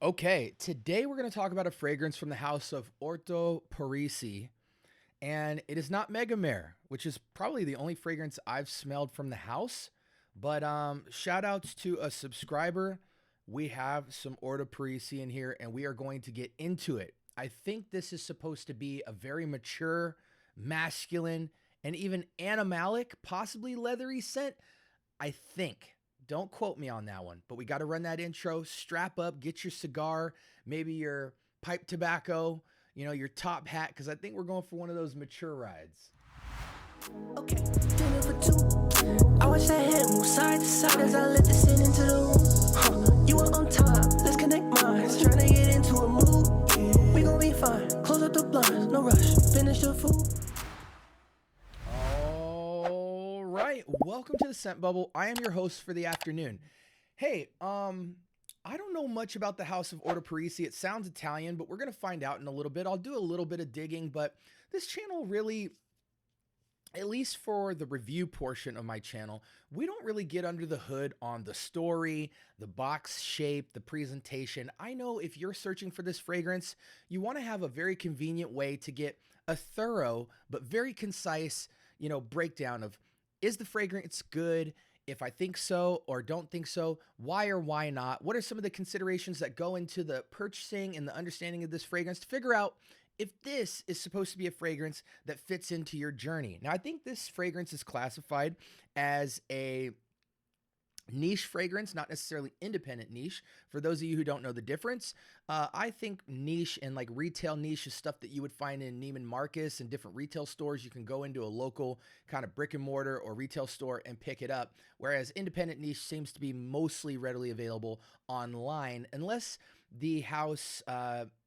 Okay, today we're going to talk about a fragrance from the house of Orto Parisi, and it is not Mega Mare, which is probably the only fragrance I've smelled from the house. But shout outs to a subscriber. We have some Orto Parisi in here, and we are going to get into it. I think this is supposed to be a very mature, masculine, and even animalic, possibly leathery scent. I think. Don't quote me on that one, but we got to run that intro. Strap up, get your cigar, maybe your pipe tobacco, your top hat, because I think we're going for one of those mature rides. Okay, dinner for two. I watch that head move side to side as I let the sin into the room. You are on time, let's connect minds. Trying to get into a mood. We gon' be fine. Close up the blinds, no rush. Finish the food. Welcome to the Scent Bubble. I am your host for the afternoon. Hey, I don't know much about the House of Orto Parisi. It sounds Italian, but we're going to find out in a little bit. I'll do a little bit of digging, but this channel really, at least for the review portion of my channel, we don't really get under the hood on the story, the box shape, the presentation. I know if you're searching for this fragrance, you want to have a very convenient way to get a thorough but very concise, breakdown of, is the fragrance good? If I think so or don't think so, why or why not? What are some of the considerations that go into the purchasing and the understanding of this fragrance to figure out if this is supposed to be a fragrance that fits into your journey? Now, I think this fragrance is classified as a niche fragrance, not necessarily independent niche. For those of you who don't know the difference, I think niche and like retail niche is stuff that you would find in Neiman Marcus and different retail stores. You can go into a local kind of brick and mortar or retail store and pick it up. Whereas independent niche seems to be mostly readily available online, unless the house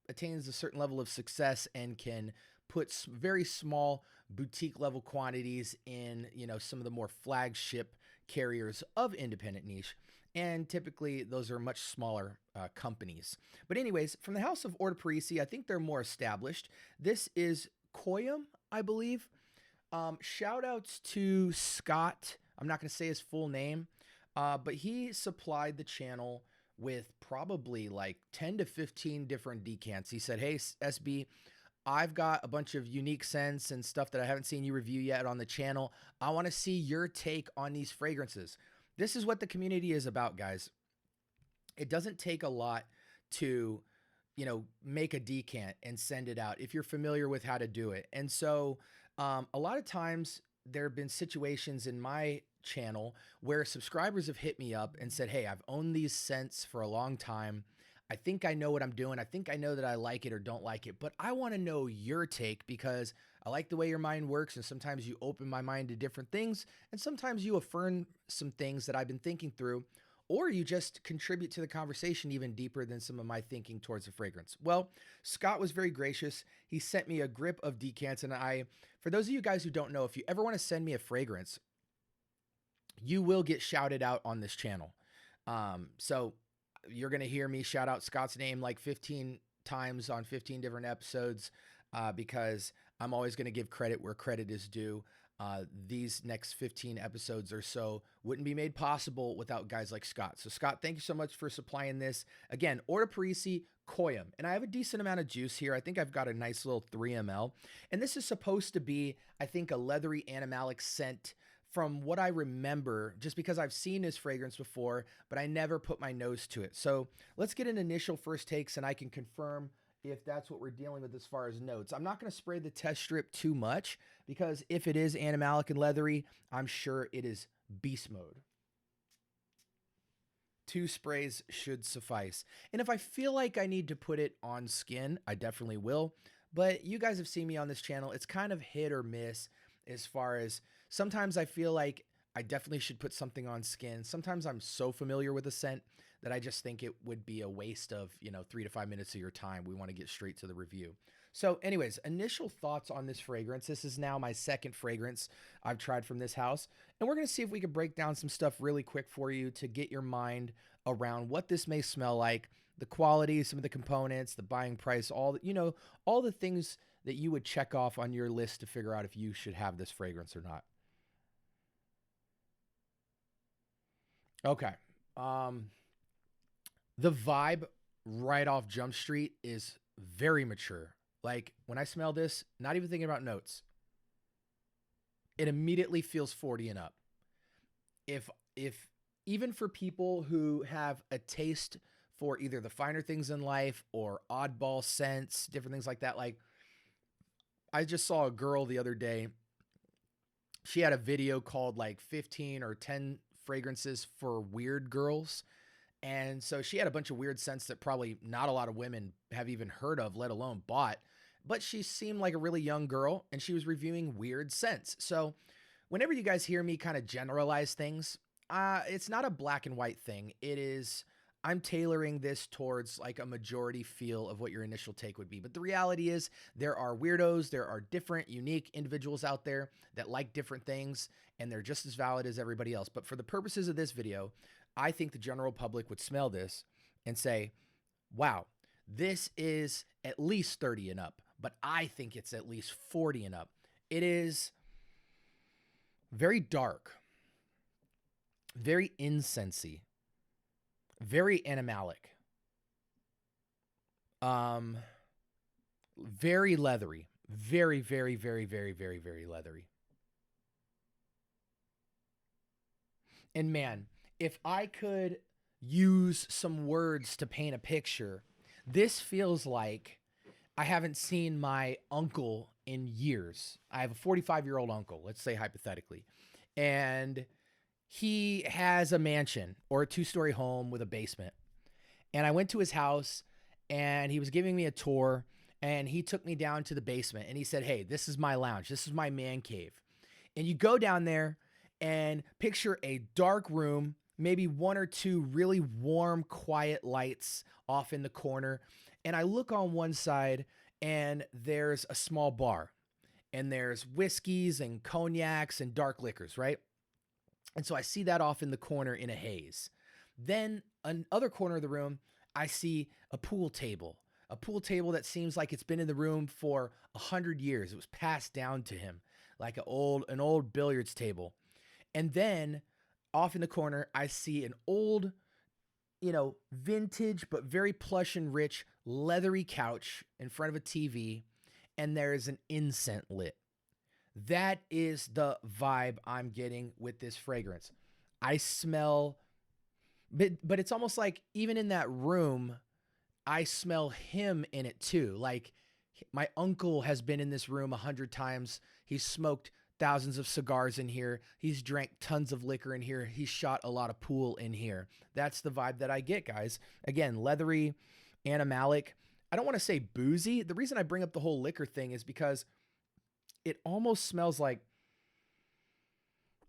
attains a certain level of success and can put very small boutique level quantities in, some of the more flagship carriers of independent niche, and typically those are much smaller companies. But anyways, from the house of Orto Parisi, I think they're more established. This is Cuoium, I believe. Shout outs to Scott. I'm not going to say his full name, but he supplied the channel with probably like 10 to 15 different decants. He said, hey, SB, I've got a bunch of unique scents and stuff that I haven't seen you review yet on the channel. I want to see your take on these fragrances. This is what the community is about, guys. It doesn't take a lot to, make a decant and send it out if you're familiar with how to do it. And so a lot of times there have been situations in my channel where subscribers have hit me up and said, hey, I've owned these scents for a long time. I think I know what I'm doing. I think I know that I like it or don't like it, but I want to know your take because I like the way your mind works. And sometimes you open my mind to different things. And sometimes you affirm some things that I've been thinking through, or you just contribute to the conversation even deeper than some of my thinking towards the fragrance. Well, Scott was very gracious. He sent me a grip of decants. And for those of you guys who don't know, if you ever want to send me a fragrance, you will get shouted out on this channel. So you're going to hear me shout out Scott's name like 15 times on 15 different episodes because I'm always going to give credit where credit is due. These next 15 episodes or so wouldn't be made possible without guys like Scott. So Scott, thank you so much for supplying this. Again, Orto Parisi, Cuoium. And I have a decent amount of juice here. I think I've got a nice little 3 ml. And this is supposed to be, I think, a leathery animalic scent from what I remember, just because I've seen this fragrance before, but I never put my nose to it. So let's get an initial first takes and I can confirm if that's what we're dealing with as far as notes. I'm not going to spray the test strip too much because if it is animalic and leathery, I'm sure it is beast mode. 2 sprays should suffice. And if I feel like I need to put it on skin, I definitely will. But you guys have seen me on this channel. It's kind of hit or miss as far as sometimes I feel like I definitely should put something on skin. Sometimes I'm so familiar with a scent that I just think it would be a waste of, 3 to 5 minutes of your time. We want to get straight to the review. So anyways, initial thoughts on this fragrance. This is now my second fragrance I've tried from this house. And we're going to see if we can break down some stuff really quick for you to get your mind around what this may smell like, the quality, some of the components, the buying price, all the things that you would check off on your list to figure out if you should have this fragrance or not. Okay. The vibe right off Jump Street is very mature. Like when I smell this, not even thinking about notes, it immediately feels 40 and up. If even for people who have a taste for either the finer things in life or oddball scents, different things like that. Like I just saw a girl the other day. She had a video called like 15 or 10 fragrances for weird girls. And so she had a bunch of weird scents that probably not a lot of women have even heard of, let alone bought. But she seemed like a really young girl and she was reviewing weird scents. So whenever you guys hear me kind of generalize things, it's not a black and white thing. It is, I'm tailoring this towards like a majority feel of what your initial take would be. But the reality is there are weirdos, there are different, unique individuals out there that like different things, and they're just as valid as everybody else. But for the purposes of this video, I think the general public would smell this and say, wow, this is at least 30 and up, but I think it's at least 40 and up. It is very dark, very incensey, very animalic, very leathery, very, very, very, very, very, very leathery. And man, if I could use some words to paint a picture, this feels like I haven't seen my uncle in years. I have a 45-year-old uncle, let's say hypothetically, and he has a mansion or a 2-story home with a basement. And I went to his house and he was giving me a tour and he took me down to the basement and he said, hey, this is my lounge. This is my man cave. And you go down there and picture a dark room, maybe 1 or 2 really warm, quiet lights off in the corner. And I look on one side and there's a small bar and there's whiskeys and cognacs and dark liquors, right? And so I see that off in the corner in a haze. Then another corner of the room, I see a pool table that seems like it's been in the room for 100 years. It was passed down to him like an old billiards table. And then off in the corner, I see an old, vintage, but very plush and rich, leathery couch in front of a TV. And there is an incense lit. That is the vibe I'm getting with this fragrance. I smell, but it's almost like even in that room, I smell him in it too. Like my uncle has been in this room 100 times. He's smoked thousands of cigars in here. He's drank tons of liquor in here. He's shot a lot of pool in here. That's the vibe that I get, guys. Again, leathery, animalic. I don't want to say boozy. The reason I bring up the whole liquor thing is because it almost smells like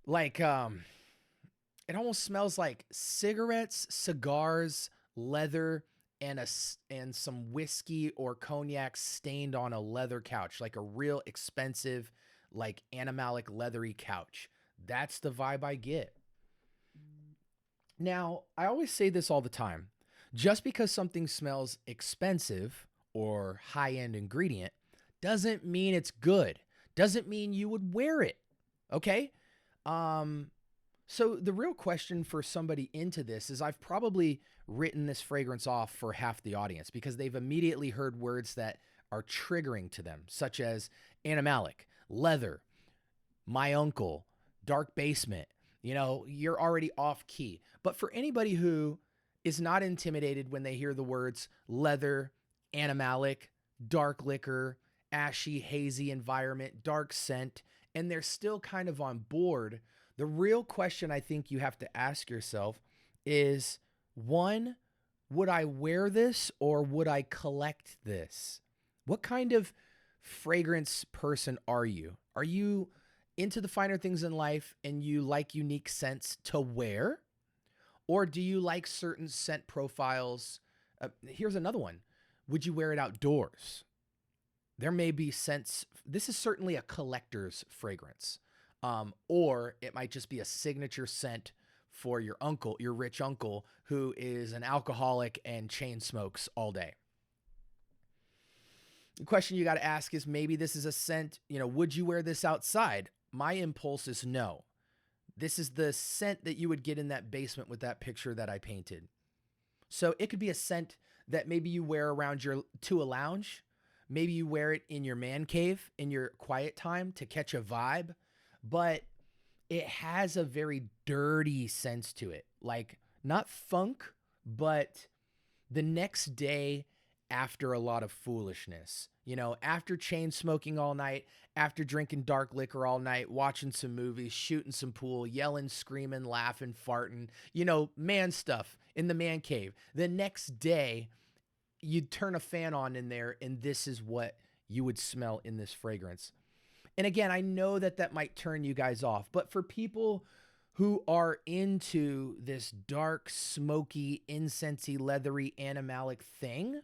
it almost smells like cigarettes, cigars, leather, and some whiskey or cognac stained on a leather couch, like a real expensive, like animalic leathery couch. That's the vibe I get. Now, I always say this all the time. Just because something smells expensive or high-end ingredient doesn't mean it's good. Doesn't mean you would wear it. Okay? So the real question for somebody into this is I've probably written this fragrance off for half the audience because they've immediately heard words that are triggering to them, such as animalic, leather, my uncle, dark basement. You're already off key. But for anybody who is not intimidated when they hear the words leather, animalic, dark liquor, ashy, hazy environment, dark scent, and they're still kind of on board, the real question I think you have to ask yourself is, one, would I wear this or would I collect this? What kind of fragrance person are you? Are you into the finer things in life and you like unique scents to wear? Or do you like certain scent profiles? Here's another one. Would you wear it outdoors? There may be scents. This is certainly a collector's fragrance. Or it might just be a signature scent for your uncle, your rich uncle, who is an alcoholic and chain smokes all day. The question you got to ask is, maybe this is a scent, would you wear this outside? My impulse is no. This is the scent that you would get in that basement with that picture that I painted. So it could be a scent that maybe you wear around to a lounge. Maybe you wear it in your man cave in your quiet time to catch a vibe, but it has a very dirty sense to it. Like not funk, but the next day after a lot of foolishness, after chain smoking all night, after drinking dark liquor all night, watching some movies, shooting some pool, yelling, screaming, laughing, farting, man stuff in the man cave. The next day, you'd turn a fan on in there, and this is what you would smell in this fragrance. And again, I know that might turn you guys off, but for people who are into this dark, smoky, incensey, leathery, animalic thing,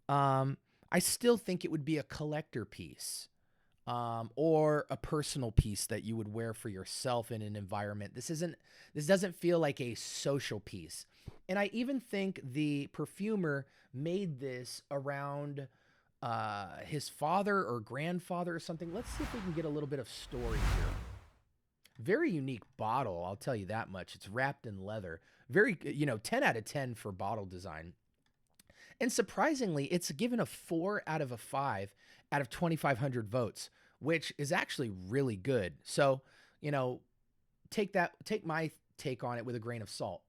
I still think it would be a collector piece, or a personal piece that you would wear for yourself in an environment. This doesn't feel like a social piece. And I even think the perfumer made this around his father or grandfather or something. Let's see if we can get a little bit of story here. Very unique bottle, I'll tell you that much. It's wrapped in leather. Very, 10 out of 10 for bottle design. And surprisingly, it's given a 4 out of a 5 out of 2,500 votes, which is actually really good. So, take my take on it with a grain of salt.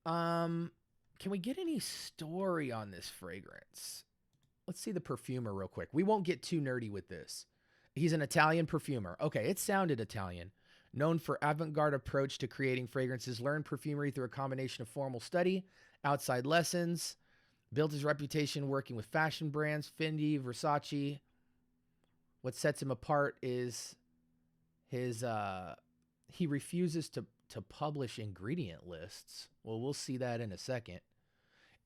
Can we get any story on this fragrance? Let's see the perfumer real quick. We won't get too nerdy with this. He's an Italian perfumer. Okay, it sounded Italian. Known for avant-garde approach to creating fragrances, learned perfumery through a combination of formal study, outside lessons, built his reputation working with fashion brands, Fendi, Versace. What sets him apart is he refuses to publish ingredient lists. Well, we'll see that in a second.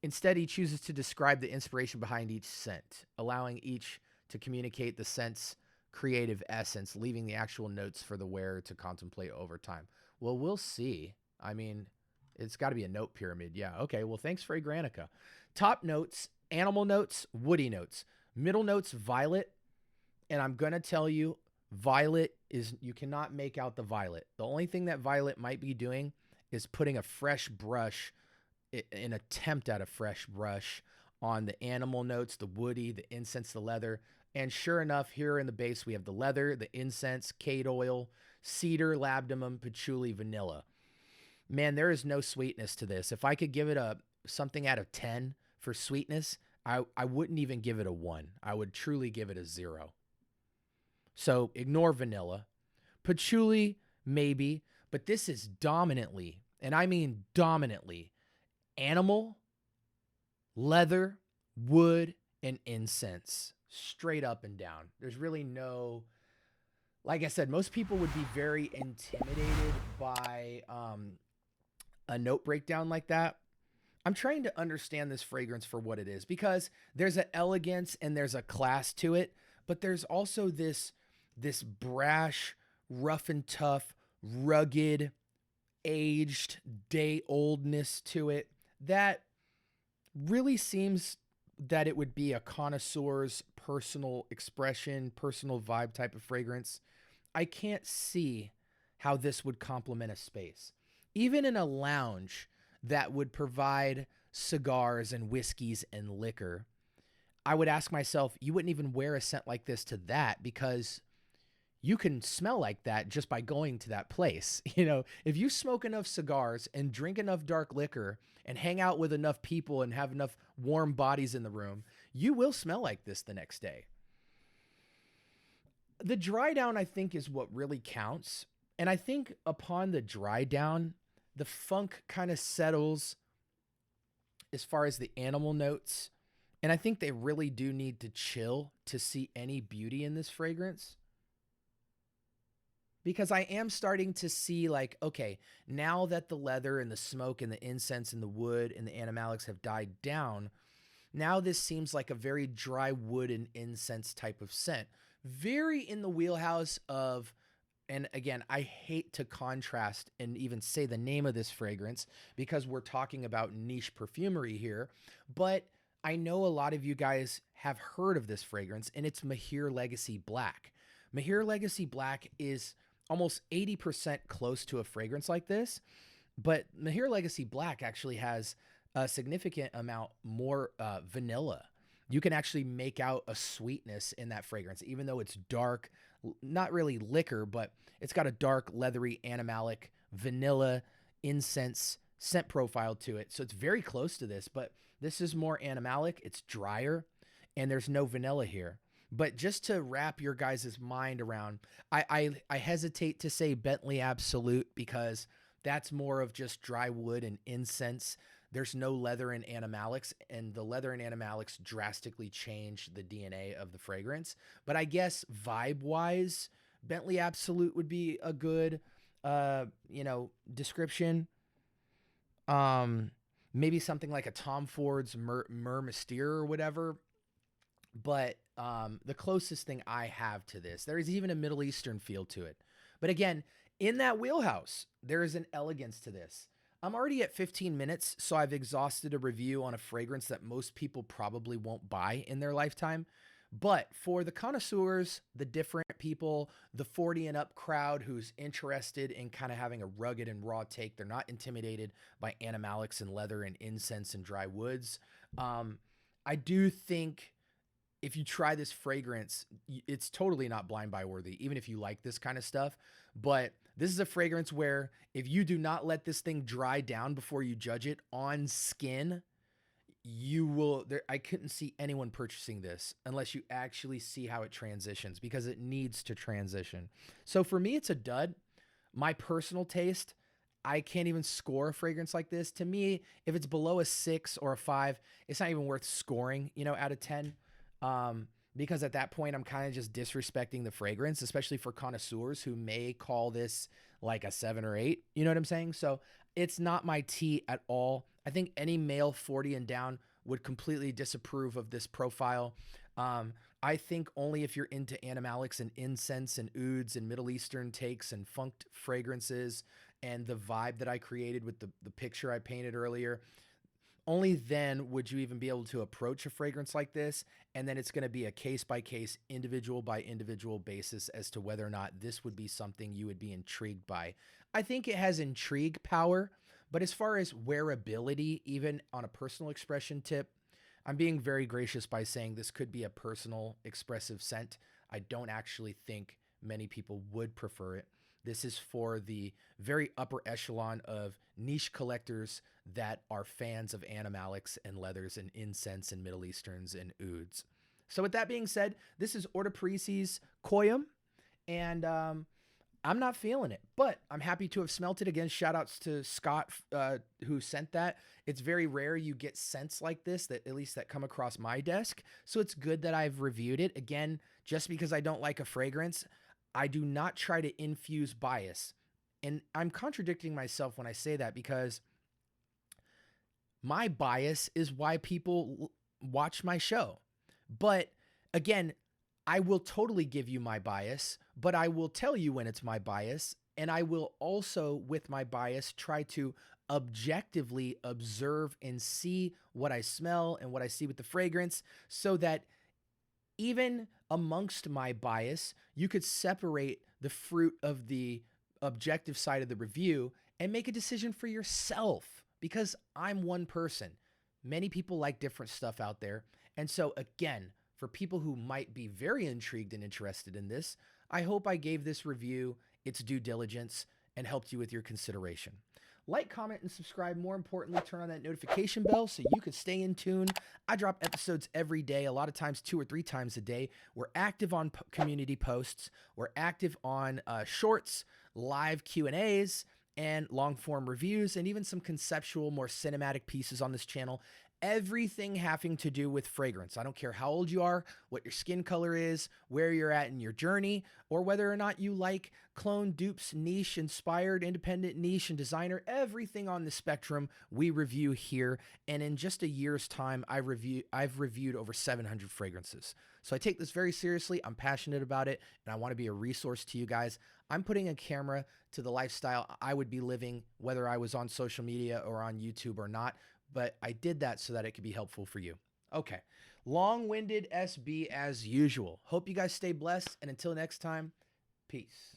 Instead, he chooses to describe the inspiration behind each scent, allowing each to communicate the scent's creative essence, leaving the actual notes for the wearer to contemplate over time. Well, we'll see. I mean, it's got to be a note pyramid. Yeah. Okay. Well, thanks, Fragrantica. Top notes, animal notes, woody notes. Middle notes, violet. And I'm going to tell you, violet is, you cannot make out the violet. The only thing that violet might be doing is putting a fresh brush, an attempt at a fresh brush on the animal notes, the woody, the incense, the leather. And sure enough, here in the base, we have the leather, the incense, cade oil, cedar, labdanum, patchouli, vanilla. Man, there is no sweetness to this. If I could give it something out of 10 for sweetness, I wouldn't even give it a 1. I would truly give it a 0. So ignore vanilla. Patchouli, maybe, but this is dominantly, and I mean dominantly, animal, leather, wood, and incense. Straight up and down. There's really no, like I said, most people would be very intimidated by a note breakdown like that. I'm trying to understand this fragrance for what it is, because there's an elegance and there's a class to it, but there's also this brash, rough and tough, rugged, aged, day-oldness to it that really seems that it would be a connoisseur's personal expression, personal vibe type of fragrance. I can't see how this would complement a space. Even in a lounge that would provide cigars and whiskeys and liquor, I would ask myself, you wouldn't even wear a scent like this to that, because you can smell like that just by going to that place. If you smoke enough cigars and drink enough dark liquor and hang out with enough people and have enough warm bodies in the room, you will smell like this the next day. The dry down, I think, is what really counts. And I think upon the dry down, the funk kind of settles as far as the animal notes. And I think they really do need to chill to see any beauty in this fragrance. Because I am starting to see, like, okay, now that the leather and the smoke and the incense and the wood and the animalics have died down, now this seems like a very dry wood and incense type of scent. Very in the wheelhouse of, and again, I hate to contrast and even say the name of this fragrance because we're talking about niche perfumery here, but I know a lot of you guys have heard of this fragrance, and it's Mahir Legacy Black. Mahir Legacy Black is almost 80% close to a fragrance like this, but Mahir Legacy Black actually has a significant amount more vanilla. You can actually make out a sweetness in that fragrance, even though it's dark, not really liquor, but it's got a dark, leathery, animalic, vanilla, incense scent profile to it. So it's very close to this, but this is more animalic. It's drier, and there's no vanilla here. But just to wrap your guys' mind around, I hesitate to say Bentley Absolute because that's more of just dry wood and incense. There's no leather and animalics, and the leather and animalics drastically change the DNA of the fragrance. But I guess vibe-wise, Bentley Absolute would be a good, description. Maybe something like a Tom Ford's Mur Mystere or whatever. But the closest thing I have to this, there is even a Middle Eastern feel to it. But again, in that wheelhouse, there is an elegance to this. I'm already at 15 minutes, so I've exhausted a review on a fragrance that most people probably won't buy in their lifetime. But for the connoisseurs, the different people, the 40 and up crowd who's interested in kind of having a rugged and raw take, they're not intimidated by animalics and leather and incense and dry woods. I do think if you try this fragrance, it's totally not blind buy worthy, even if you like this kind of stuff. But this is a fragrance where if you do not let this thing dry down before you judge it on skin, you will, I couldn't see anyone purchasing this unless you actually see how it transitions, because it needs to transition. So for me, it's a dud. My personal taste, I can't even score a fragrance like this. To me, if it's below a 6 or a 5, it's not even worth scoring, out of 10. Because at that point, I'm kind of just disrespecting the fragrance, especially for connoisseurs who may call this like a 7 or 8. You know what I'm saying? So it's not my tea at all. I think any male 40 and down would completely disapprove of this profile. I think only if you're into animalics and incense and ouds and Middle Eastern takes and funked fragrances and the vibe that I created with the picture I painted earlier, only then would you even be able to approach a fragrance like this. And then it's going to be a case by case, individual by individual basis as to whether or not this would be something you would be intrigued by. I think it has intrigue power, but as far as wearability, even on a personal expression tip, I'm being very gracious by saying this could be a personal expressive scent. I don't actually think many people would prefer it. This is for the very upper echelon of niche collectors that are fans of animalics and leathers and incense and Middle Easterns and ouds. So with that being said, this is Orto Parisi's Cuoium, and I'm not feeling it, but I'm happy to have smelt it. Again, shout outs to Scott who sent that. It's very rare you get scents like this, that at least that come across my desk. So it's good that I've reviewed it. Again, just because I don't like a fragrance, I do not try to infuse bias. And I'm contradicting myself when I say that, because my bias is why people watch my show. But again, I will totally give you my bias, but I will tell you when it's my bias. And I will also, with my bias, try to objectively observe and see what I smell and what I see with the fragrance, so that even amongst my bias, you could separate the fruit of the objective side of the review and make a decision for yourself, because I'm one person. Many people like different stuff out there. And so again, for people who might be very intrigued and interested in this, I hope I gave this review its due diligence and helped you with your consideration. Like, comment, and subscribe. More importantly, turn on that notification bell so you can stay in tune. I drop episodes every day, a lot of times 2 or 3 times a day. We're active on community posts. We're active on shorts, live Q&As, and long-form reviews, and even some conceptual, more cinematic pieces on this channel. Everything having to do with fragrance. I don't care how old you are, what your skin color is, where you're at in your journey, or whether or not you like clone, dupes, niche, inspired, independent, niche, and designer. Everything on the spectrum we review here. And in just a year's time, I've reviewed over 700 fragrances. So I take this very seriously. I'm passionate about it, and I want to be a resource to you guys. I'm putting a camera to the lifestyle I would be living, whether I was on social media or on YouTube or not. But I did that so that it could be helpful for you. Okay, long-winded SB as usual. Hope you guys stay blessed, and until next time, peace.